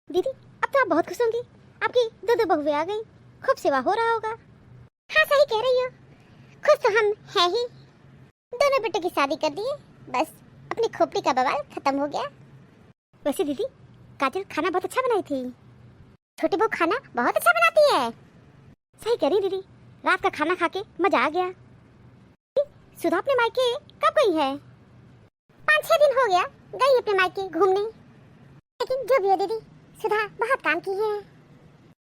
दीदी अब तो आप बहुत खुश होंगी, आपकी दो दो बहुएं आ गई, खूब सेवा हो रहा होगा। हाँ सही कह रही हो, खुश तो हम हैं ही। दोनों बेटों की शादी कर दिए, बस अपनी खोपड़ी का बवाल खत्म हो गया। वैसे दीदी काजल खाना बहुत अच्छा बनाई थी। छोटी बहू खाना बहुत अच्छा बनाती है। सही कह रही दीदी, रात का खाना खा के मजा आ गया। सुधा अपने मायके कब गई है? 5-6 दिन हो गया गई अपने मायके घूमने। लेकिन जो भी है दीदी, सुधा बहुत काम की है।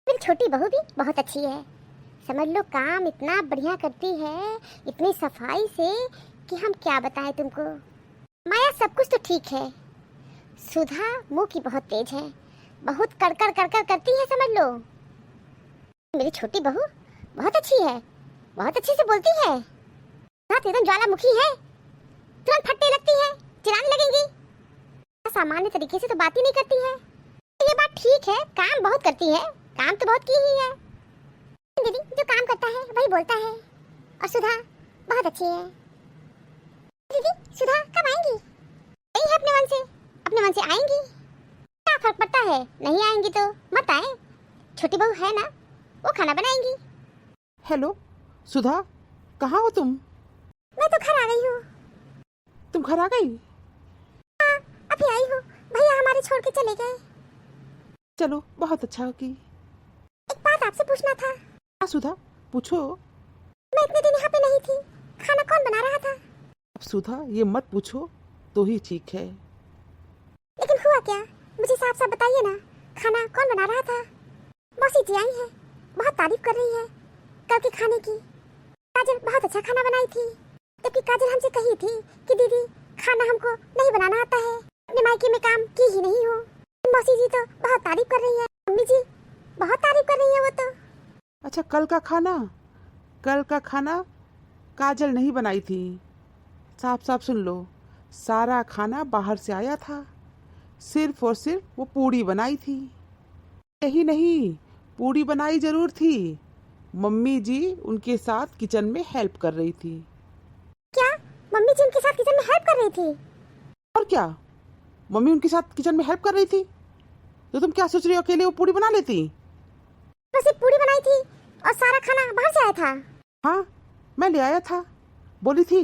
मेरी छोटी बहू भी बहुत अच्छी है, समझ लो काम इतना बढ़िया करती है, इतनी सफाई से कि हम क्या बताएं तुमको। माया सब कुछ तो ठीक है, सुधा मुंह की बहुत तेज है, बहुत कड़कड़ कड़कड़ करती है समझ लो। मेरी छोटी बहू बहुत अच्छी है, बहुत अच्छे से बोलती है। रात एकदम ज्वालामुखी है, तुरंत फटने लगती है, चिल्लाने लगेंगी। सामान्य तरीके से तो बात ही नहीं करती है। ये बात ठीक है, काम बहुत करती है, काम तो बहुत की ही है। दीदी जो काम करता है वही बोलता है, और सुधा बहुत अच्छी है। दीदी सुधा कब आएंगी? यही है अपने मन से आएंगी। क्या फर्क पड़ता है, नहीं आएंगी तो मत आए, छोटी बहू है ना, वो खाना बनाएंगी। हेलो सुधा, कहाँ हो तुम? मैं तो घर आ गई हूँ। तुम घर आ गई? हाँ अभी आई हूँ, भैया हमारे छोड़ के चले गए। चलो बहुत अच्छा हो की। एक बात आपसे पूछना था। हाँ सुधा पूछो। मैं इतने दिन यहाँ पे नहीं थी, खाना कौन बना रहा था? अब सुधा ये मत पूछो तो ही ठीक है। लेकिन हुआ क्या, मुझे साफ साफ बताइए ना, खाना कौन बना रहा था? मौसी जी आई है, बहुत तारीफ कर रही है कल के खाने की। काजल बहुत अच्छा खाना बनाई थी, जबकि काजल हमसे कही थी कि दीदी खाना हमको नहीं बनाना आता है, अपने मायके में काम की ही नहीं हो। मौसी जी तो बहुत तारीफ कर रही है, मम्मी जी बहुत तारीफ कर रही है वो तो। अच्छा कल का खाना काजल नहीं बनाई थी, साफ साफ सुन लो, सारा खाना बाहर से आया था, सिर्फ और सिर्फ वो पूड़ी बनाई थी। यही नहीं, पूड़ी बनाई जरूर थी, मम्मी जी उनके साथ किचन में हेल्प कर रही थी। क्या मम्मी जी उनके साथ किचन में हेल्प कर रही थी? और क्या, मम्मी उनके साथ किचन में हेल्प कर रही थी, तो तुम क्या सोच रही हो अकेले वो पूड़ी बना लेती? बस सिर्फ पूड़ी बनाई थी और सारा खाना बाहर से आया था। हाँ मैं ले आया था, बोली थी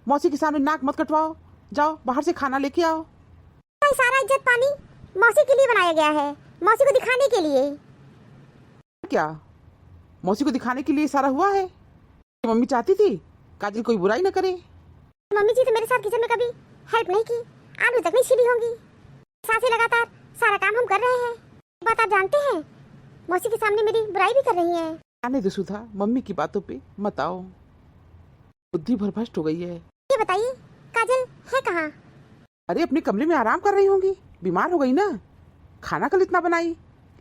मौसी के सामने नाक मत कटवाओ, जाओ बाहर से खाना लेके आओ। भाई सारा इज्जत पानी मौसी के लिए बनाया गया है, मौसी को दिखाने के लिए। क्या मौसी को दिखाने के लिए सारा हुआ है? मम्मी चाहती थी काजल कोई बुराई न करे। मम्मी जी तो मेरे साथ किचन में कभी हेल्प नहीं की, आलू तक नहीं छिली होंगी। साथ ही लगातार सारा काम हम कर रहे हैं। एक बात आप जानते हैं, मौसी के सामने मेरी बुराई भी कर रही है। आने दो सुधा, मम्मी की बातों पे मत आओ, बुद्धि भरभष्ट हो गई है। ये बताइए काजल है कहाँ? अरे अपने कमरे में आराम कर रही होंगी, बीमार हो गई ना, खाना कल इतना बनाई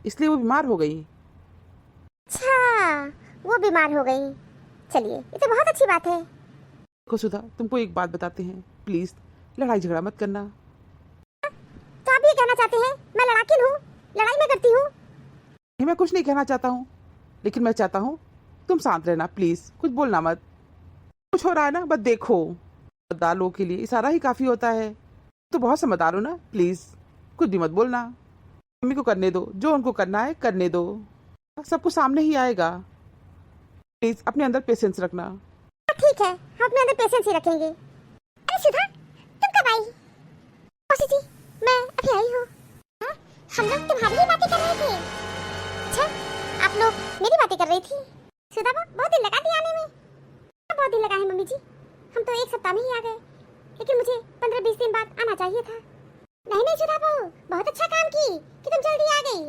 इसलिए वो बीमार हो गई। अच्छा वो बीमार हो गई, चलिए ये तो बहुत अच्छी बात है। देखो सुधा, तुमको एक बात बताते हैं, प्लीज लड़ाई झगड़ा मत करना। तो आप ये कहना चाहते हैं मैं लड़ाकिन हूँ, लड़ाई में करती हूँ? नहीं मैं कुछ नहीं कहना चाहता हूँ, लेकिन मैं चाहता हूँ तुम शांत रहना, प्लीज कुछ बोलना मत। कुछ हो रहा है ना बस देखो, समझदार लोगों के लिए इशारा ही काफी होता है, तो बहुत समझदार हो ना, प्लीज कुछ भी मत बोलना। मम्मी को करने दो, जो उनको करना है करने दो, सब कुछ सामने ही आएगा। प्लीज अपने अंदर पेशेंस रखना। ठीक है, हम अपने अंदर पेशेंस ही रखेंगे। अरे सुधा तुम कब आई? मौसी जी मैं अभी आई हूँ। हाँ, हम लोग तुम्हारी ही बातें कर रहे थे। अच्छा आप लोग मेरी बातें कर रही थी? सुधा बहुत दिन लगा दिया आने में। बहुत दिन लगा है मम्मी जी, हम तो 1 सप्ताह में ही आ गए, लेकिन मुझे 15-20 दिन बाद आना चाहिए था। नहीं सुधा बहू बहुत अच्छा काम की कि तुम जल्दी आ गई।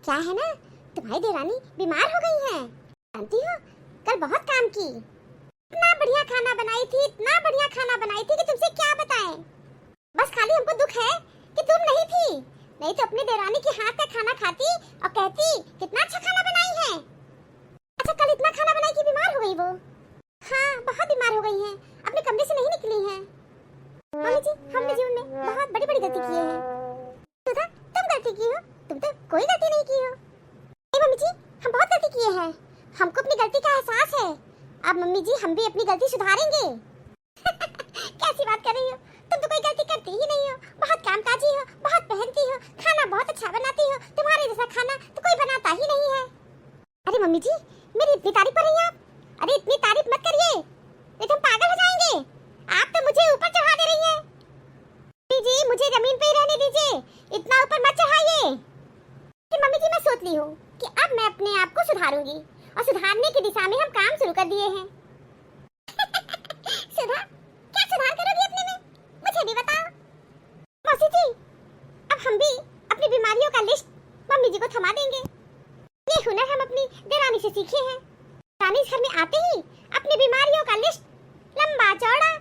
क्या है ना, तुम्हारी देरानी बीमार हो गई है, जानती हो कल बहुत काम की, इतना बढ़िया खाना बनाई थी, इतना बढ़िया खाना बनाई थी कि तुमसे क्या बताएं। बस खाली हमको दुख है कि तुम नहीं थी, नहीं तो अपने देरानी के हाथ का खाना खाती और कहती कितना अच्छा खाना बनाई है। अच्छा कल इतना खाना बनाई कि बीमार हो गई वो। हाँ बहुत बीमार हो गई हैं, अपने कमरे से नहीं निकली हैं। मम्मी जी हमने जीवन में बहुत बड़ी बड़ी गलती की है। सुधा तुम गलती की हो? तुम तो कोई गलती नहीं की हो। नहीं मम्मी जी हम बहुत गलती किए हैं, हमको अपनी गलती का एहसास है। अब मम्मी जी हम भी अपनी गलती सुधारेंगे। कैसी बात कर रही हो, तुम तो कोई गलती करती ही नहीं हो, बहुत कामकाजी हो, बहुत पहनती हो, खाना बहुत अच्छा बनाती हो, खाना तो कोई बनाता ही नहीं है। अरे मम्मी जी, मेरी इतनी तारीफ कर रही हैं आप? अरे इतनी तारीफ मत करिए, नहीं तो हम पागल हो जाएंगे। आप तो मुझे ऊपर चढ़ा दे रही हैं। मम्मी जी मुझे जमीन पे ही रहने दीजिए, इतना ऊपर मत चढ़ाइए। मम्मी जी मैं सोच ली हूँ कि अब मैं अपने आप को सुधारूंगी और सुधारने की दिशा में हम काम शुरू कर दिए हैं। सुधार? क्या सुधार करोगी अपने में? मुझे भी बताओ। मौसी जी, अब हम भी अपनी बीमारियों का लिस्ट मम्मी जी को थमा देंगे। ये हुनर हम अपनी देरानी से सीखे हैं। देरानी घर में आते ही अपनी बीमारियों का लिस्ट लंबा चौड़ा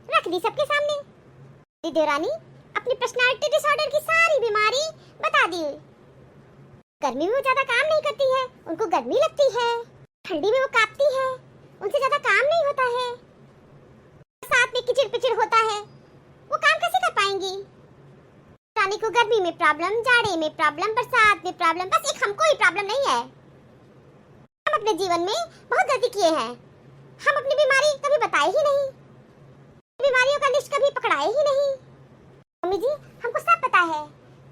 रख दी सबके सामने। देरानी अपनी पर्सनालिटी डिसऑर्डर की सारी बीमारी बता दी। गर्मी में वो ज्यादा काम नहीं करती है, उनको गर्मी लगती है। ठंडी में वो कांपती है, उनसे ज्यादा काम नहीं होता है। साथ में किचिड़ पिचिड़ होता है, वो काम कैसे कर पाएंगी? रानी को गर्मी में प्रॉब्लम, जाड़े में प्रॉब्लम, बरसात में प्रॉब्लम, बस एक हमको ही प्रॉब्लम नहीं है। हम अपने जीवन में बहुत गलती किए हैं। हम अपनी बीमारी कभी बताए ही नहीं, बीमारियों का लिस्ट कभी पकड़ाए ही नहीं। मम्मी जी हमको सब पता है,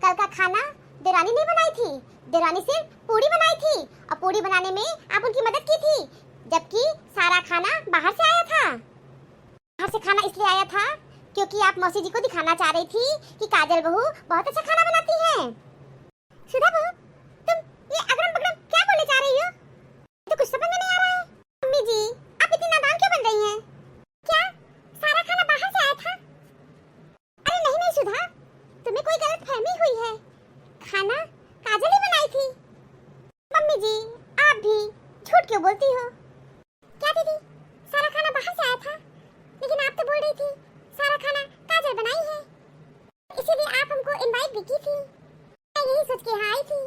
कल का खाना देरानी नहीं बनाई थी, देरानी सिर्फ पूड़ी बनाई थी और पूड़ी बनाने में आप उनकी मदद की थी, जबकि सारा खाना बाहर से आया था। बाहर से खाना इसलिए आया था क्योंकि आप मौसी जी को दिखाना चाह रही थी कि काजल बहू बहुत अच्छा खाना बनाती है। सुधा बहू, तुम ये अगड़म बगड़म क्या बोलने जा रही हो? तो कुछ समझ में नहीं आ रहा है। मम्मी जी आप इतनी नादान क्यों बन रही हैं? क्या सारा खाना बाहर से आया था? अरे नहीं नहीं सुधा, तुम्हें कोई गलतफहमी हुई है। खाना काजल ही बनाई थी। मम्मी जी आप भी झूठ क्यों बोलती हो? क्या दीदी, सारा खाना बाहर से आया था, लेकिन आप तो बोल रही थी सारा खाना काजल बनाई है, इसीलिए आप हमको इनवाइट भी की थी। मैं यही सोच के यहाँ आई थी,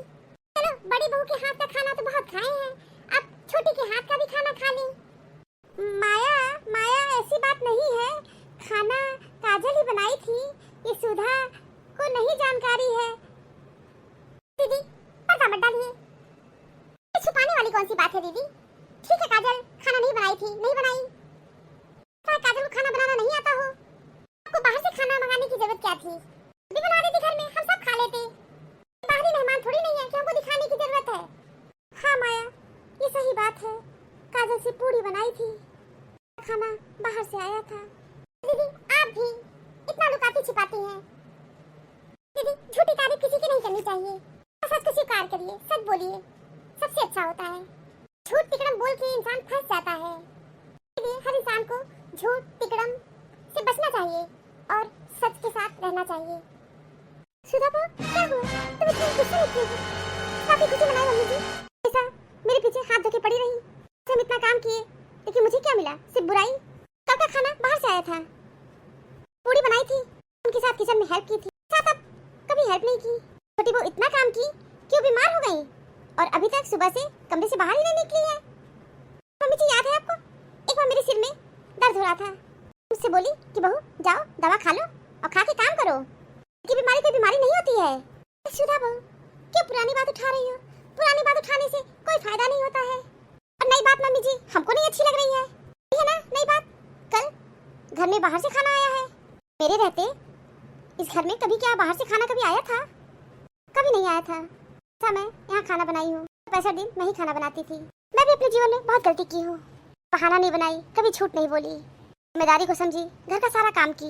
चलो बड़ी बहू के हाथ का खाना तो बहुत खाए हैं, अब छोटी के हाथ का भी खाना खा लें। माया माया ऐसी बात नहीं है, खाना काजल ही बनाई थी, ये सुधा को नहीं जानकारी है। दीदी पर्दा मत डालिए, छुपाने वाली कौन सी बात है दीदी? ठीक है काजल खाना नहीं बनाई थी, नहीं बनाई। काजल को खाना बनाना नहीं आता हो, आपको बाहर से खाना मंगाने की जरूरत क्या थी? भी बना देती घर में, हम सब खा लेते। बाहरी मेहमान थोड़ी नहीं है कि हमको दिखाने की जरूरत है। हाँ माया ये सही बात है, काजल से पूड़ी बनाई थी, खाना बाहर से आया था। दीदी आप भी इतना लुकाती छिपाती हैं। दीदी झूठी तारीफ किसी की नहीं करनी चाहिए, सच को स्वीकार करिए, सच बोलिए, सबसे अच्छा होता है। झूठ तिकड़म बोल के इंसान फंस जाता है, इसलिए हर इंसान को झूठ तिकड़म से बचना चाहिए और सच के साथ रहना चाहिए। सुधा बहू क्या हुआ, तुम इतनी गुस्से में क्यों हो? काफी खुशी मनाई मम्मी जी, ऐसा मेरे पीछे हाथ धो के पड़ी रही। हम इतना काम किए लेकिन मुझे क्या मिला, सिर्फ बुराई। कल का खाना बाहर से आया था, पूड़ी बनाई थी, उनके साथ किचन में हेल्प की थी, साथ अब कभी हेल्प नहीं की। छोटी बहू इतना काम की कि वो बीमार हो गई और अभी तक सुबह से कमरे से बाहर ही नहीं निकली है। मम्मी जी याद है आपको, एक बार मेरे सिर में दर्द हो रहा था, मुझसे बोली कि बहू जाओ दवा खा लो और खा के काम करो, कि बीमारी कोई बीमारी नहीं होती है। सुधा बहू क्यों पुरानी बात उठा रही हो? पुरानी बात उठाने से कोई फायदा नहीं होता है। और नई बात मम्मी जी हमको नहीं अच्छी लग रही है ना? नई बात, कल घर में बाहर से खाना आया है। मेरे रहते इस घर में कभी क्या बाहर से खाना कभी आया था? कभी नहीं आया था। मैं यहाँ खाना बनाई हूँ, पैसा दिन मैं ही खाना बनाती थी। मैं भी अपने जीवन में बहुत गलती की हूँ, बहाना नहीं बनाई, कभी झूठ नहीं बोली, जिम्मेदारी को समझी, घर का सारा काम की।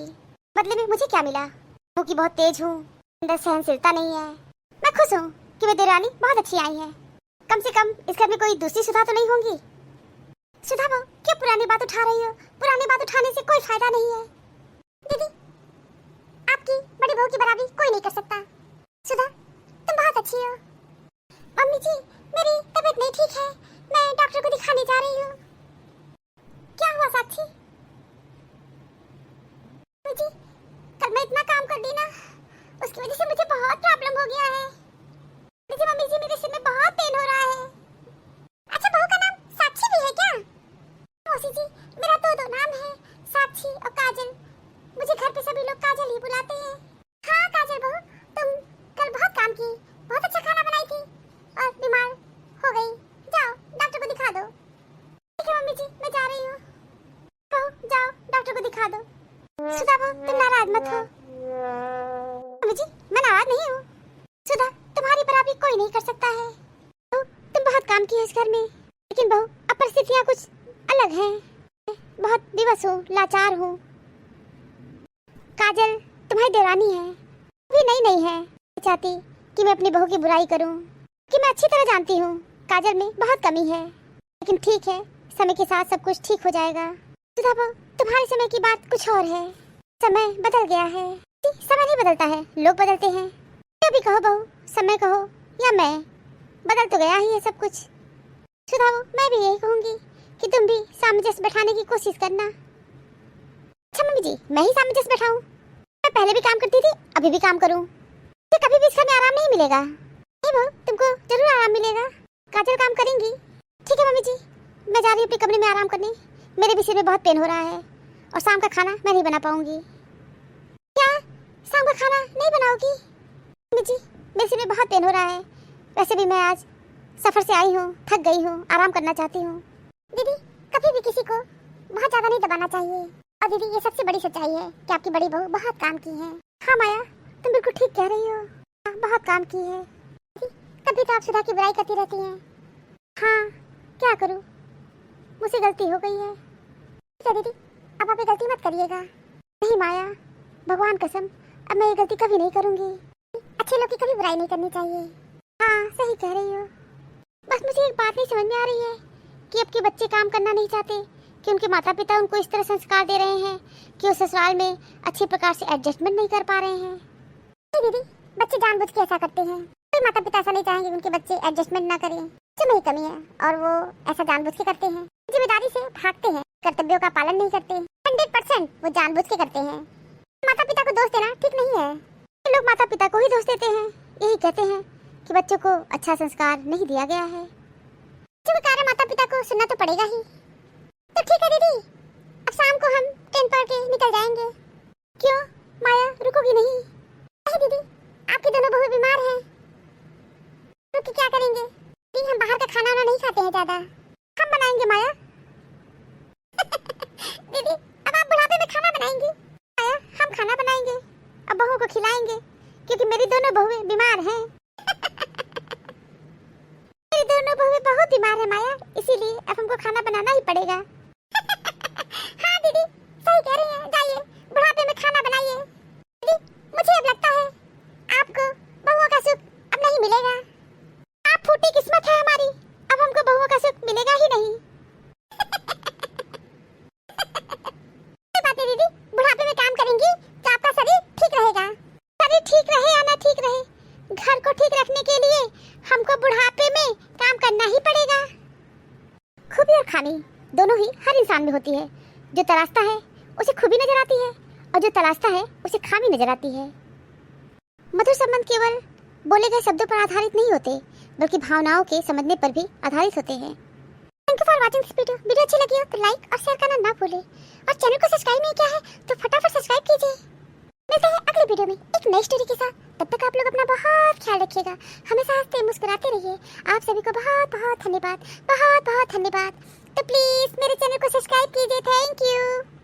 बदले में मुझे क्या मिला? मुँह की बहुत तेज हूँ, अंदर सहनशीलता नहीं है। मैं खुश हूँ कि मेरी देरानी बहुत अच्छी आई है, कम से कम इस घर में कोई दूसरी सुधा तो नहीं होंगी। सुधा बहू क्यों पुरानी बात उठा रही हो? पुरानी बात उठाने से कोई फायदा नहीं है। दीदी आपकी बड़ी बहू की बराबरी कोई नहीं कर सकता। सुधा तुम बहुत अच्छी हो। मम्मी जी मेरी तबीयत नहीं ठीक है, मैं डॉक्टर को दिखाने जा रही हूँ। क्या हुआ साक्षी? मुझे कल मैं इतना काम कर दी ना, उसकी वजह से मुझे बहुत प्रॉब्लम हो गया है। मम्मी जी मेरे सिर में बहुत पेन हो रहा है। अच्छा बहू का नाम साक्षी भी है क्या? मौसी जी मेरा दो नाम है, साक्षी और काजल। मुझे घर पे सभी लोग काजल ही बुलाते हैं। हाँ काजल बहू तुम कल बहुत काम की, बहुत अच्छा खाना बनाई थी और बीमार हो गई, जाओ डॉक्टर को दिखा दो। ठीक है मम्मी जी मैं जा रही हूँ। बहू जाओ डॉक्टर को दिखा दो। सुधा बहू तुम नाराज मत हो। मम्मी जी मैं नाराज नहीं हूँ। सुधा कोई नहीं कर सकता है। बहू, तुम बहुत काम की हो इस घर में, लेकिन बहू अब परिस्थितियाँ कुछ अलग हैं। बहुत विवश हूँ, लाचार हूँ। काजल तुम्हारी देवरानी है, भी नहीं है। मैं चाहती कि मैं अपनी बहू की बुराई करूं, कि मैं अच्छी तरह जानती हूँ काजल में बहुत कमी है, लेकिन ठीक है, समय के साथ सब कुछ ठीक हो जाएगा। सुधा बहू, तुम्हारे समय की बात कुछ और है। समय बदल गया है। समय नहीं बदलता है, लोग बदलते हैं। जो भी कहो बहू, समय कहो या मैं, बदल तो गया ही है सब कुछ। सुधा बहू, मैं भी यही कहूँगी कि तुम भी सामंजस्य बैठाने की कोशिश करना। अच्छा मम्मी जी, मैं ही सामंजस्य बैठाऊं? मैं पहले भी काम करती थी, अभी भी काम करूं, तो कभी भी इस घर में आराम नहीं मिलेगा। नहीं बहू, तुमको जरूर आराम मिलेगा। काजल काम करेंगी। ठीक है मम्मी जी, मैं जा रही हूँ अपने कमरे में आराम करने। मेरे भी सिर में बहुत पेन हो रहा है और शाम का खाना मैं नहीं बना पाऊंगी। क्या शाम का खाना नहीं बनाओगी? मम्मी जी, मेरे सिर में बहुत पेन हो रहा है। वैसे भी मैं आज सफर से आई हूँ, थक गई हूँ, आराम करना चाहती हूँ। दीदी, कभी भी किसी को बहुत ज्यादा नहीं दबाना चाहिए। और दीदी, ये सबसे बड़ी सच्चाई है कि आपकी बड़ी बहू बहुत काम की है। हाँ माया, तुम बिल्कुल ठीक कह रही हो। हाँ, बहुत काम की है। कभी तो आप सुधा की बुराई करती रहती हैं। हाँ, क्या करूँ, मुझसे गलती हो गई है। ठीक है दीदी, अब आप ये गलती मत करिएगा। नहीं माया, भगवान कसम, अब मैं ये गलती कभी नहीं करूँगी। अच्छे लोग की कभी बुराई नहीं करनी चाहिए। हाँ, सही कह रही हो। बस मुझे एक बात नहीं समझ में आ रही है कि अब के बच्चे काम करना नहीं चाहते, कि उनके माता पिता उनको इस तरह संस्कार दे रहे हैं कि वो ससुराल में अच्छे प्रकार से एडजस्टमेंट नहीं कर पा रहे हैं। नहीं दीदी, बच्चे जानबूझ के ऐसा करते हैं। कोई माता पिता ऐसा नहीं चाहेंगे कि उनके बच्चे एडजस्टमेंट ना करें। जो मेरी कमी है और वो ऐसा जानबूझ के करते हैं। जिम्मेदारी से भागते हैं, कर्तव्यों का पालन नहीं करते। 100% वो जानबूझ के करते हैं। माता पिता को दोष देना ठीक नहीं है। लोग माता पिता को ही दोष देते हैं, यही कहते हैं कि बच्चों को अच्छा संस्कार नहीं दिया गया है। जो कार्य माता पिता को सुनना तो पड़ेगा ही। तो ठीक है दीदी, अब शाम को हम ट्रेन पकड़ के निकल जाएंगे। क्यों माया, रुकोगी नहीं? अरे दीदी, आपकी दोनों बहू बीमार हैं, रुक के क्या करेंगे? दीदी, हम बाहर का खाना वाना नहीं खाते हैं ज्यादा, हम बनाएंगे माया। दीदी, अब आप बुढ़ापे में खाना बनाएंगी? माया, हम खाना बनाएंगे अब बहू को खिलाएंगे, क्योंकि मेरी दोनों बहुएं बीमार हैं। मेरी दोनों बहुएं बहुत बीमार हैं माया, इसीलिए अब हमको खाना बनाना ही पड़ेगा। हाँ दीदी, सही कह रही हैं, जाइए बुढ़ापे में खाना बनाइए। दीदी, मुझे अब लगता है आपको बहुओं का सुख अब नहीं मिलेगा। आप फूटी किस्मत है हमारी, अब हमको बहुओं का सुख मिलेगा ही नहीं। बात है दीदी, बुढ़ापे में काम करेंगी तो आपका शरीर ठीक रहेगा। शरीर ठीक रहे या ना ठीक रहे, घर को ठीक रखने के लिए हमको बुढ़ापे में काम करना ही पड़ेगा। खूबी और खामी दोनों ही हर इंसान में होती है। जो तराशता है उसे खूबी नजर आती है, और जो तलाशता है उसे खामी नजर आती है। मधुर संबंध केवल बोले गए शब्दों पर आधारित नहीं होते, बल्कि भावनाओं के समझने पर भी आधारित होते हैं। Thank you for watching this video. Video अच्छी लगी हो तो लाइक और शेयर करना ना भूले, और चैनल को सब्सक्राइब नहीं किया है तो फटाफट सब्सक्राइब कीजिए। मिलते हैं अगले वीडियो में एक नई स्टोरी के साथ। तब तक आप लोग अपना बहुत ख्याल रखिएगा, हमेशा हंसते मुस्कुराते रहिए। आप सभी को बहुत बहुत धन्यवाद, बहुत बहुत धन्यवाद। तो प्लीज मेरे चैनल को सब्सक्राइब कीजिए। Thank you.